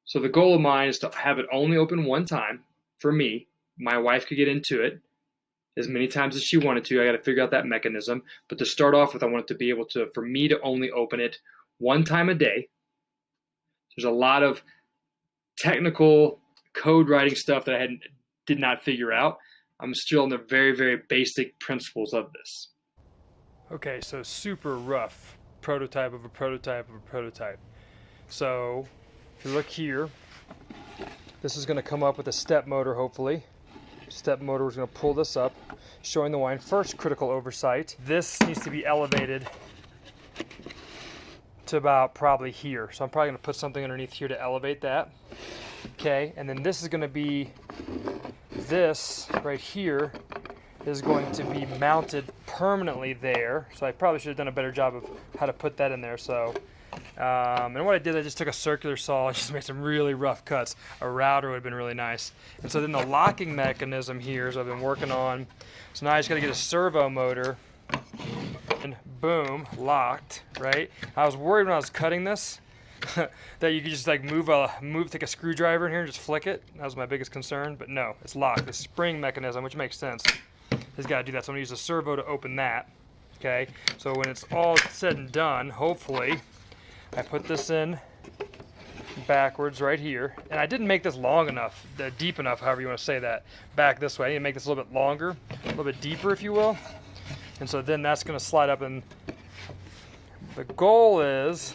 So the goal of mine is to have it only open one time for me. My wife could get into it as many times as she wanted to. I got to figure out that mechanism. But to start off with, I want it to be able to, for me to only open it one time a day. There's a lot of technical code writing stuff that I did not figure out. I'm still in the very, very basic principles of this. Okay, so super rough prototype of a prototype of a prototype. So if you look here, this is going to come up with a step motor, hopefully. Step motor is going to pull this up, showing the wine. First, critical oversight. This needs to be elevated to about probably here. So I'm probably going to put something underneath here to elevate that. Okay, and then this is going to be, this right here is going to be mounted permanently there. So I probably should have done a better job of how to put that in there. So, and what I did, I just took a circular saw and just made some really rough cuts. A router would have been really nice. And so then the locking mechanism here is what I've been working on. So now I just got to get a servo motor and boom, locked, right? I was worried when I was cutting this that you could just like take a screwdriver in here and just flick it. That was my biggest concern, but no, it's locked. The spring mechanism, which makes sense, has got to do that. So I'm gonna use a servo to open that. Okay, so when it's all said and done, hopefully, I put this in backwards right here, and I didn't make this long enough, deep enough, however you want to say that, back this way. I need to make this a little bit longer, a little bit deeper, if you will. And so then that's going to slide up, and the goal is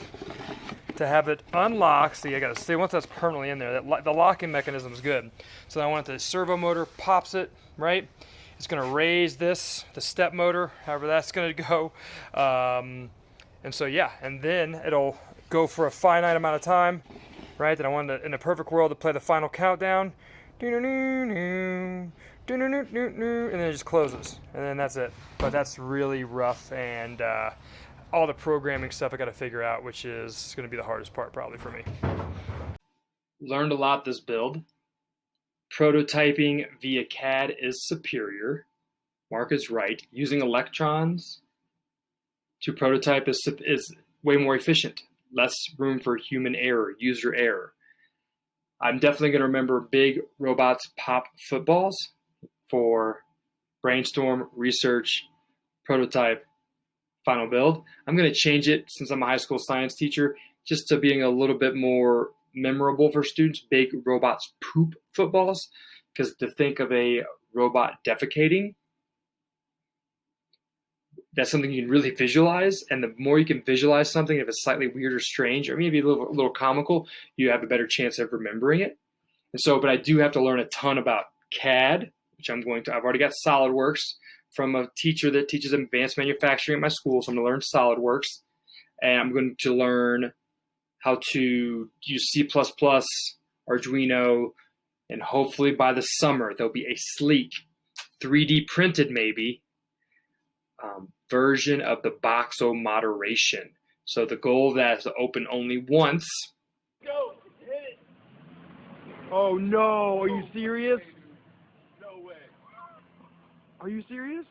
to have it unlock. See, I got to see once that's permanently in there, that the locking mechanism is good. So I want the servo motor pops it, right? It's going to raise this, the step motor, however that's going to go. And so, yeah, and then it'll go for a finite amount of time, right? Then I want it in a perfect world to play the final countdown. And then it just closes, and then that's it. But that's really rough, and all the programming stuff I got to figure out, which is going to be the hardest part probably for me. Learned a lot this build. Prototyping via CAD is superior. Mark is right. Using electrons to prototype is way more efficient. Less room for human error, user error. I'm definitely going to remember Big Robots Pop Footballs for brainstorm, research, prototype, final build. I'm going to change it, since I'm a high school science teacher, just to being a little bit more memorable for students. Big Robots Poop Footballs, because to think of a robot defecating, that's something you can really visualize. And the more you can visualize something, if it's slightly weird or strange, or maybe a little comical, you have a better chance of remembering it. And so, but I do have to learn a ton about CAD, which I've already got SolidWorks from a teacher that teaches advanced manufacturing at my school. So I'm going to learn SolidWorks, and I'm going to learn how to use C++, Arduino, and hopefully by the summer, there'll be a sleek 3D printed maybe version of the Boxo moderation. So the goal of that is to open only once. Go, hit it. Oh no, are you serious? No way. Are you serious?